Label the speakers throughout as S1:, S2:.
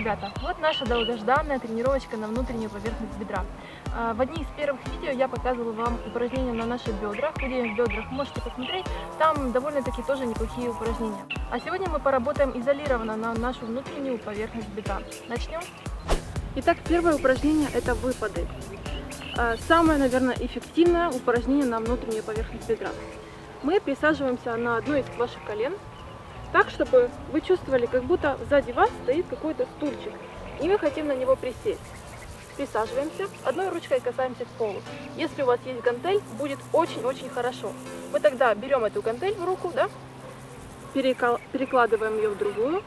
S1: ребята, вот наша долгожданная тренировочка на внутреннюю поверхность бедра. В одних из первых видео я показывала вам упражнения на наших бедрах, худеем в бедрах, можете посмотреть, там довольно-таки тоже неплохие упражнения. А сегодня мы поработаем изолированно на нашу внутреннюю поверхность бедра. Начнем? Итак, первое упражнение – это выпады. Самое, наверное, эффективное упражнение на внутреннюю поверхность бедра. Мы присаживаемся на одно из ваших колен, так, чтобы вы чувствовали, как будто сзади вас стоит какой-то стульчик, и мы хотим на него присесть. Присаживаемся, одной ручкой касаемся к полу. Если у вас есть гантель, будет очень-очень хорошо. Мы тогда берем эту гантель в руку, да, перекладываем ее в другую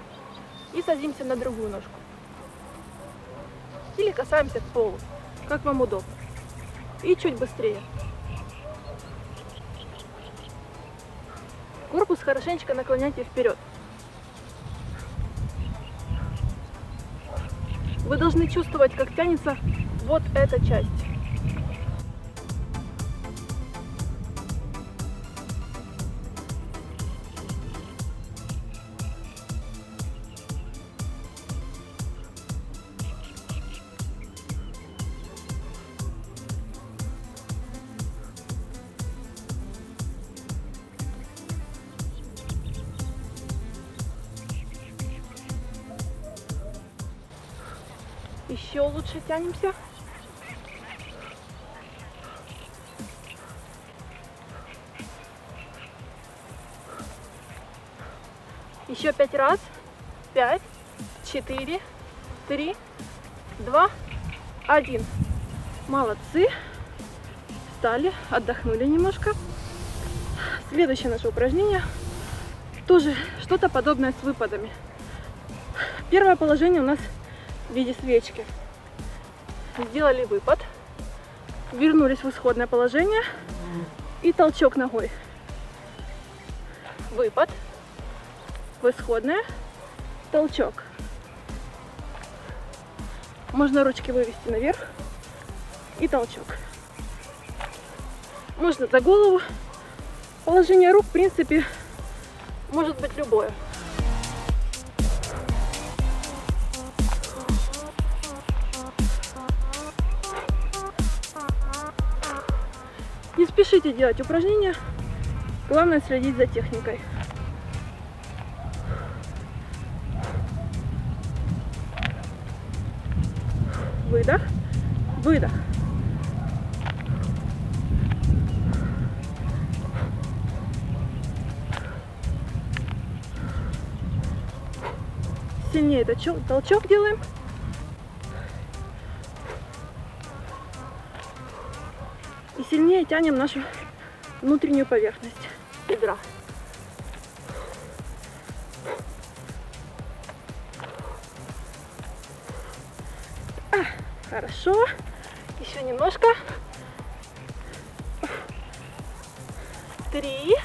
S1: и садимся на другую ножку. Или касаемся к полу, как вам удобно. И чуть быстрее. Корпус хорошенечко наклоняйте вперед. Вы должны чувствовать, как тянется вот эта часть. Еще лучше тянемся. Еще 5 раз. 5, 4, 3, 2, 1. Молодцы. Встали, отдохнули немножко. Следующее наше упражнение тоже что-то подобное с выпадами. Первое положение у нас в виде свечки. Сделали выпад, вернулись в исходное положение и толчок ногой. Выпад, в исходное, толчок. Можно ручки вывести наверх и толчок. Можно за голову. Положение рук, в принципе, может быть любое. Не спешите делать упражнения, главное следить за техникой. Выдох, выдох. Сильнее толчок делаем. И сильнее тянем нашу внутреннюю поверхность бедра. Хорошо. Еще немножко. 3,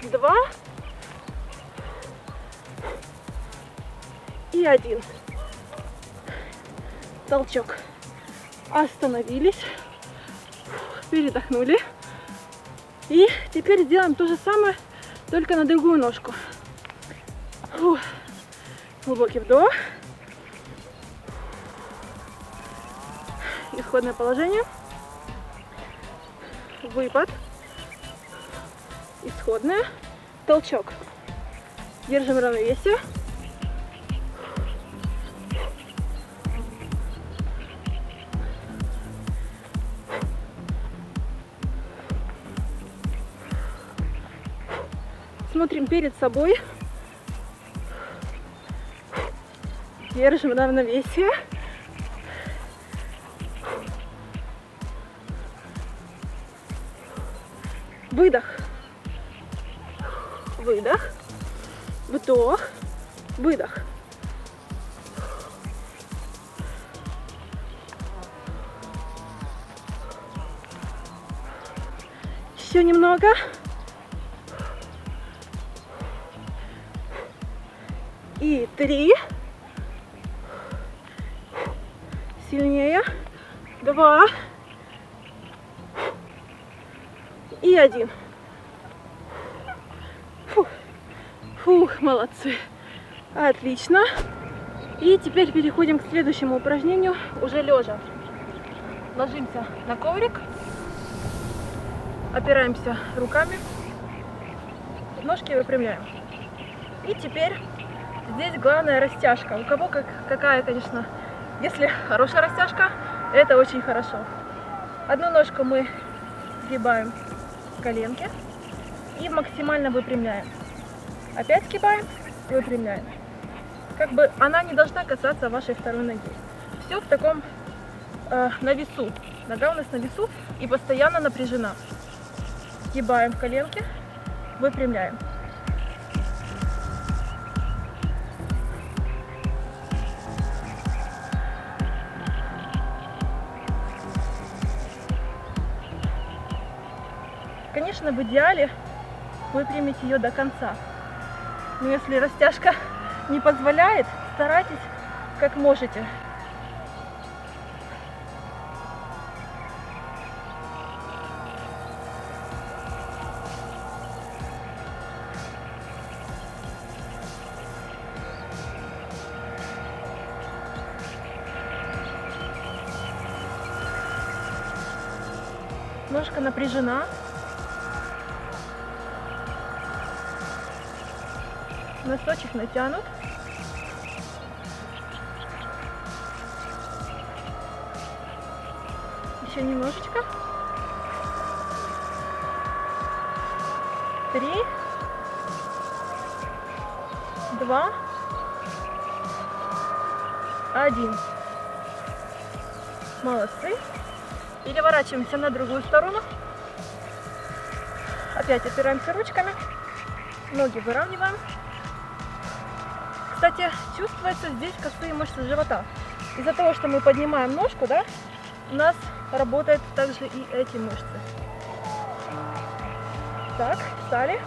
S1: 2 и 1. Толчок. Остановились. Передохнули. И теперь сделаем то же самое, только на другую ножку. Глубокий вдох. Исходное положение. Выпад. Исходное. Толчок. Держим равновесие. Смотрим перед собой. Держим равновесие. Выдох. Выдох. Вдох. Выдох. Еще немного. И 3. Сильнее. 2. И 1. Фух, молодцы. Отлично. И теперь переходим к следующему упражнению, уже лежа. Ложимся на коврик, опираемся руками, ножки выпрямляем. И теперь здесь главная растяжка. У кого какая, конечно, если хорошая растяжка, это очень хорошо. Одну ножку мы сгибаем в коленке и максимально выпрямляем. Опять сгибаем, выпрямляем. Как бы она не должна касаться вашей второй ноги. Все в таком на весу. Нога у нас на весу и постоянно напряжена. Сгибаем в коленке, выпрямляем. Конечно, в идеале выпрямить ее до конца. Но если растяжка не позволяет, старайтесь как можете. Ножка напряжена. Носочек натянут. Еще немножечко. 3, 2, 1. Молодцы. Переворачиваемся на другую сторону. Опять опираемся ручками. Ноги выравниваем. Кстати, чувствуется здесь косые мышцы живота. Из-за того, что мы поднимаем ножку, да, у нас работают также и эти мышцы. Так, встали.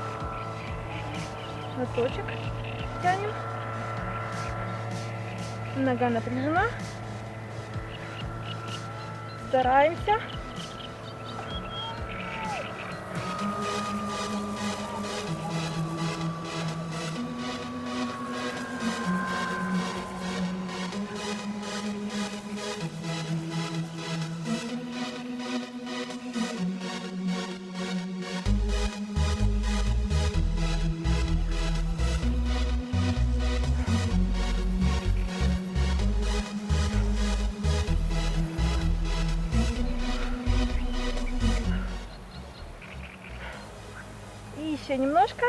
S1: Носочек тянем. Нога напряжена. Стараемся. Еще немножко.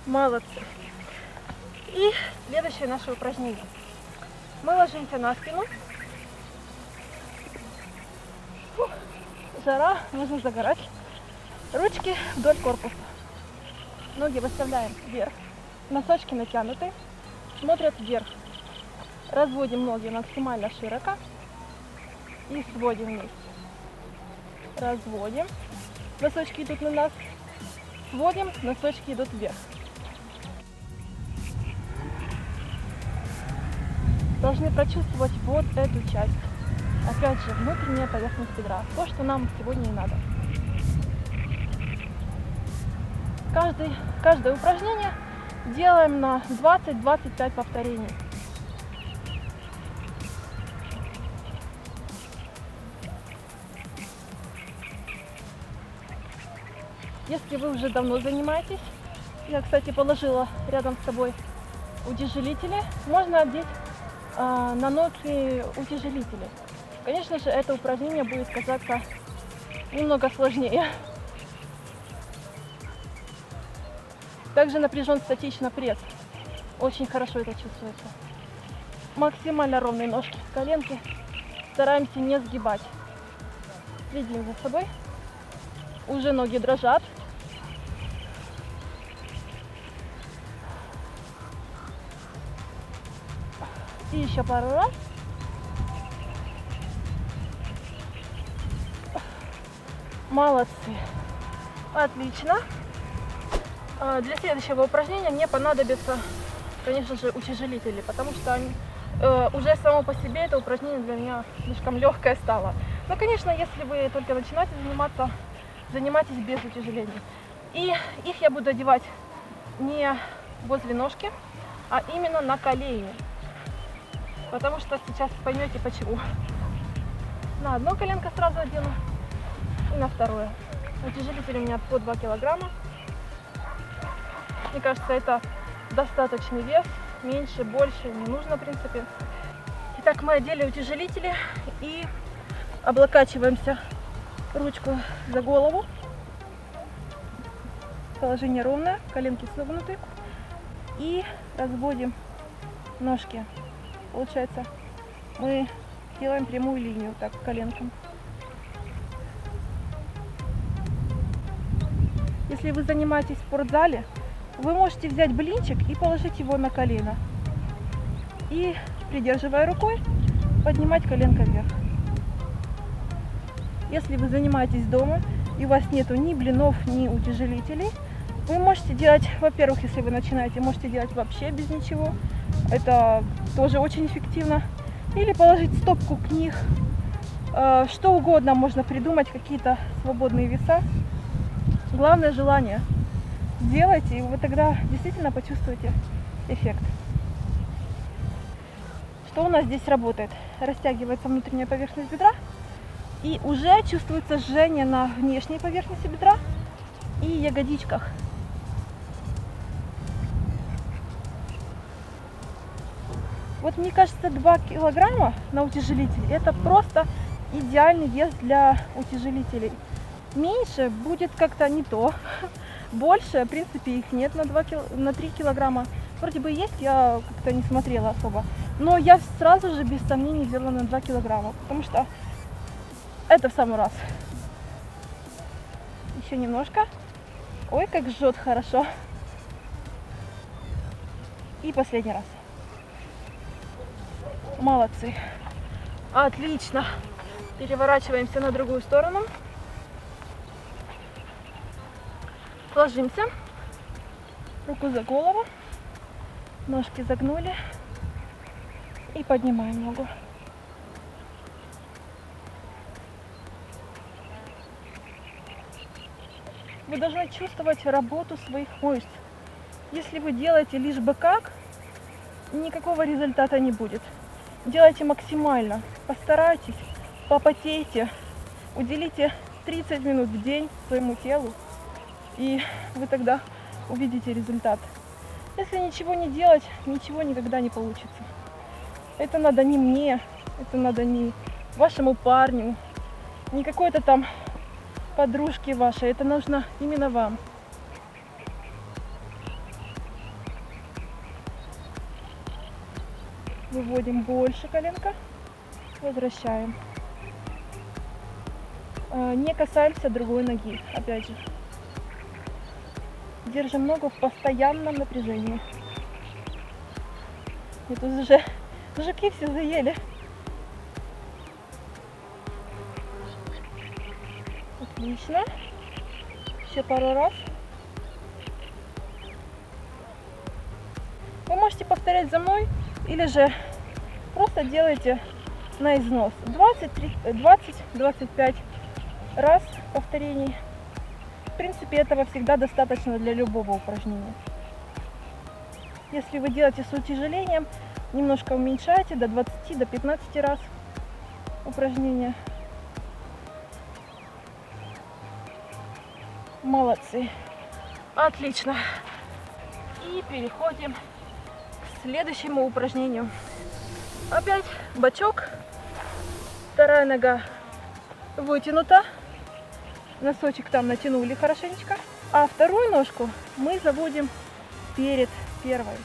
S1: Молодцы. И следующее наше упражнение. Мы ложимся на спину. Фух, жара, нужно загорать. Ручки вдоль корпуса. Ноги выставляем вверх. Носочки натянуты. Смотрят вверх. Разводим ноги максимально широко. И сводим вместе. Разводим. Носочки идут на нас. Сводим, носочки идут вверх. Должны прочувствовать вот эту часть. Опять же, внутренняя поверхность бедра. То, что нам сегодня и надо. Каждое упражнение делаем на 20-25 повторений. Если вы уже давно занимаетесь, я, кстати, положила рядом с собой утяжелители, можно одеть на ноги утяжелители. Конечно же, это упражнение будет казаться немного сложнее. Также напряжен статично пресс. Очень хорошо это чувствуется. Максимально ровные ножки, коленки. Стараемся не сгибать. Следим за собой. Уже ноги дрожат. И еще пару раз. Молодцы. Отлично. Для следующего упражнения мне понадобится, конечно же, утяжелители, потому что они, уже само по себе это упражнение для меня слишком легкое стало. Но, конечно, если вы только начинаете заниматься, занимайтесь без утяжелений. И их я буду одевать не возле ножки, а именно на колени. Потому что сейчас поймете почему. На одно коленко сразу одену и на второе. Утяжелитель у меня по 2 килограмма. Мне кажется, это достаточный вес. Меньше, больше не нужно, в принципе. Итак, мы одели утяжелители и облокачиваемся ручку за голову. Положение ровное, коленки согнуты. И разводим ножки. Получается, мы делаем прямую линию так коленкам. Если вы занимаетесь в спортзале, вы можете взять блинчик и положить его на колено. И, придерживая рукой, поднимать коленко вверх. Если вы занимаетесь дома и у вас нету ни блинов, ни утяжелителей, вы можете делать, во-первых, если вы начинаете, можете делать вообще без ничего. Это тоже очень эффективно. Или положить стопку книг. Что угодно можно придумать, какие-то свободные веса. Главное желание. Делайте, и вы тогда действительно почувствуете эффект. Что у нас здесь работает? Растягивается внутренняя поверхность бедра. И уже чувствуется жжение на внешней поверхности бедра и ягодичках. Вот мне кажется, 2 килограмма на утяжелитель это просто идеальный вес для утяжелителей. Меньше будет как-то не то. Больше, в принципе, их нет на 3 килограмма. Вроде бы есть, я как-то не смотрела особо. Но я сразу же без сомнений взяла на 2 килограмма, потому что это в самый раз. Еще немножко. Ой, как жжет хорошо. И последний раз. Молодцы. Отлично. Переворачиваемся на другую сторону. Ложимся. Руку за голову. Ножки загнули. И поднимаем ногу. Вы должны чувствовать работу своих мышц. Если вы делаете лишь бы как, никакого результата не будет. Делайте максимально. Постарайтесь, попотейте, уделите 30 минут в день своему телу, и вы тогда увидите результат. Если ничего не делать, ничего никогда не получится. Это надо не мне, это надо не вашему парню, не какой-то там подружке вашей, это нужно именно вам. Выводим больше коленка, возвращаем. Не касаемся другой ноги, опять же. Держим ногу в постоянном напряжении. И тут уже жуки все заели. Отлично. Еще пару раз. Вы можете повторять за мной, или же просто делайте на износ. 20-25 раз повторений. В принципе, этого всегда достаточно для любого упражнения. Если вы делаете с утяжелением, немножко уменьшайте до 20-15 раз упражнения. Молодцы. Отлично. И переходим к следующему упражнению. Опять бочок. Вторая нога вытянута. Носочек там натянули хорошенечко. А вторую ножку мы заводим перед первой.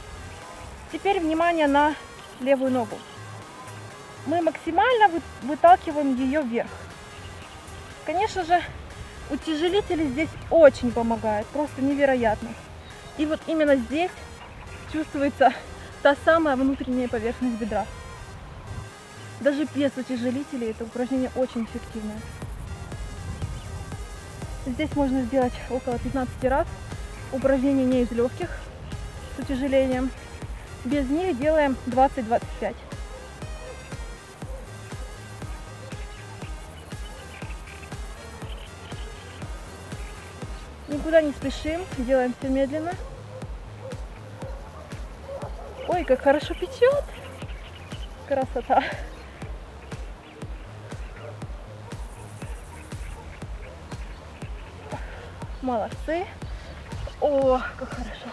S1: Теперь внимание на левую ногу. Мы максимально выталкиваем ее вверх. Конечно же, утяжелители здесь очень помогают, просто невероятно. И вот именно здесь чувствуется та самая внутренняя поверхность бедра. Даже без утяжелителей это упражнение очень эффективное. Здесь можно сделать около 15 раз. Упражнение не из легких, с утяжелением. Без них делаем 20-25. Никуда не спешим, делаем все медленно. Ой, как хорошо печет! Красота! Молодцы! О, как хорошо!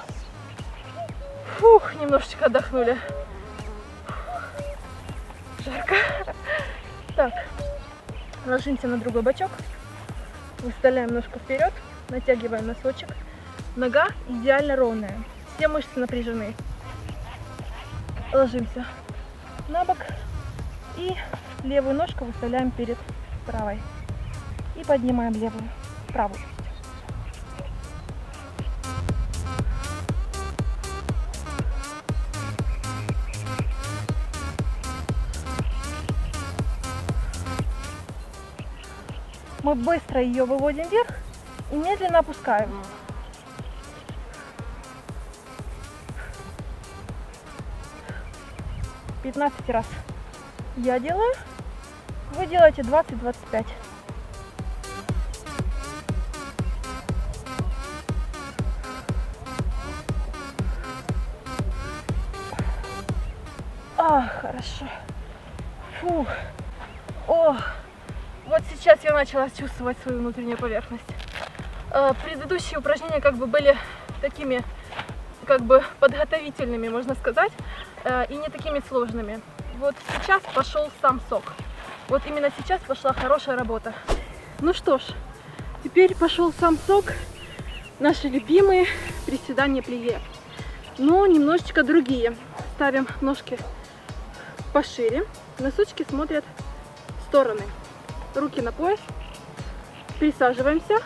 S1: Фух, немножечко отдохнули. Жарко. Так, ложимся на другой бочок, выставляем ножку вперед, натягиваем носочек. Нога идеально ровная, все мышцы напряжены. Ложимся на бок и левую ножку выставляем перед правой. И поднимаем левую, правую. Мы быстро ее выводим вверх и медленно опускаем. «15 раз я делаю, вы делаете 20-25. Хорошо. Фух. О, вот сейчас я начала чувствовать свою внутреннюю поверхность. Предыдущие упражнения как бы были такими, как бы подготовительными, можно сказать, и не такими сложными. Вот сейчас пошел сам сок. Вот именно сейчас пошла хорошая работа. Ну что ж, теперь пошел сам сок. Наши любимые приседания плие. Но немножечко другие. Ставим ножки пошире. Носочки смотрят в стороны. Руки на пояс. Присаживаемся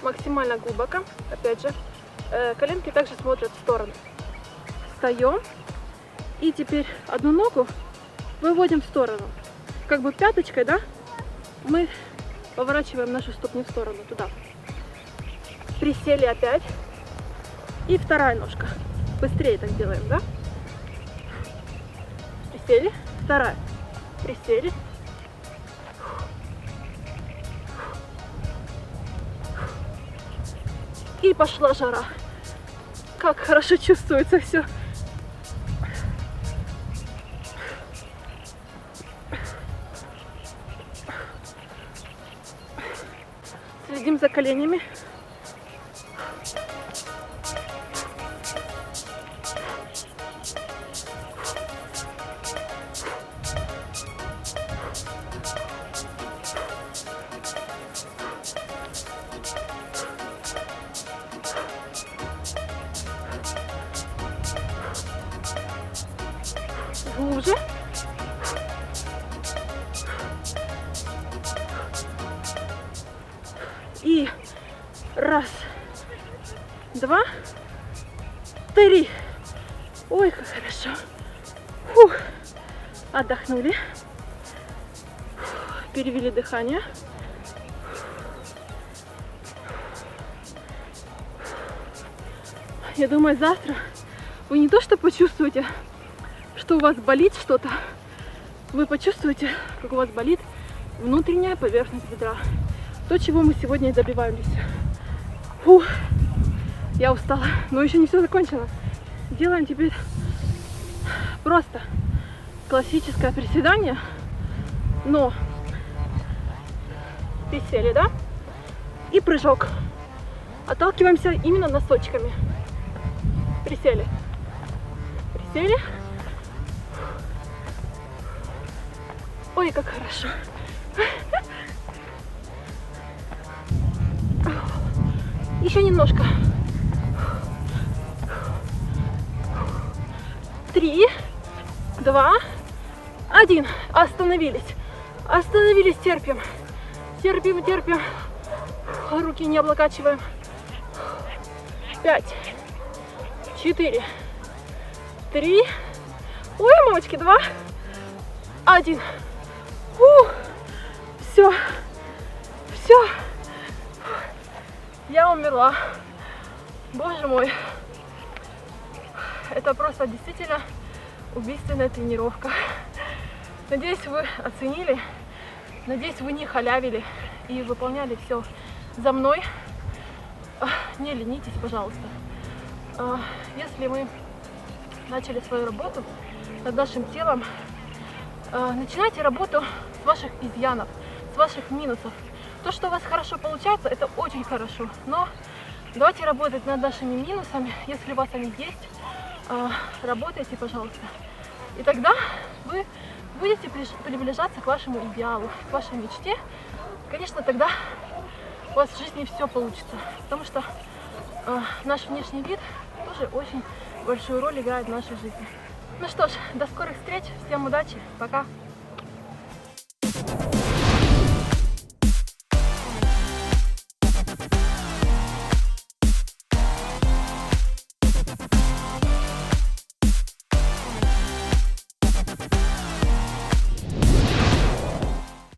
S1: максимально глубоко. Опять же, коленки также смотрят в сторону. Встаем. И теперь одну ногу выводим в сторону. Как бы пяточкой, да? Мы поворачиваем нашу ступню в сторону, туда. Присели опять. И вторая ножка. Быстрее так делаем, да? Присели. Вторая. Присели. И пошла жара. Как хорошо чувствуется все. Следим за коленями. Глубже. И раз, два, три. Ой, как хорошо. Фух. Отдохнули. Перевели дыхание. Я думаю, завтра вы не то что почувствуете, что у вас болит что-то, вы почувствуете, как у вас болит внутренняя поверхность бедра. То, чего мы сегодня и добивались. Фух, я устала, но еще не все закончено. Делаем теперь просто классическое приседание, но присели, да? И прыжок. Отталкиваемся именно носочками. Присели. Присели. Ой, как хорошо. Еще немножко. 3, 2, 1. Остановились. Остановились, терпим. Терпим, терпим. Руки не облокачиваем. 5, 4, 3. Ой, мамочки, 2, 1. Все. Все. Я умерла. Боже мой. Это просто действительно убийственная тренировка. Надеюсь, вы оценили. Надеюсь, вы не халявили и выполняли все за мной. Не ленитесь, пожалуйста. Если мы начали свою работу над нашим телом, начинайте работу с ваших изъянов, с ваших минусов. То, что у вас хорошо получается, это очень хорошо, но давайте работать над нашими минусами, если у вас они есть, работайте, пожалуйста. И тогда вы будете приближаться к вашему идеалу, к вашей мечте. Конечно, тогда у вас в жизни все получится, потому что наш внешний вид тоже очень большую роль играет в нашей жизни. Ну что ж, до скорых встреч, всем удачи, пока!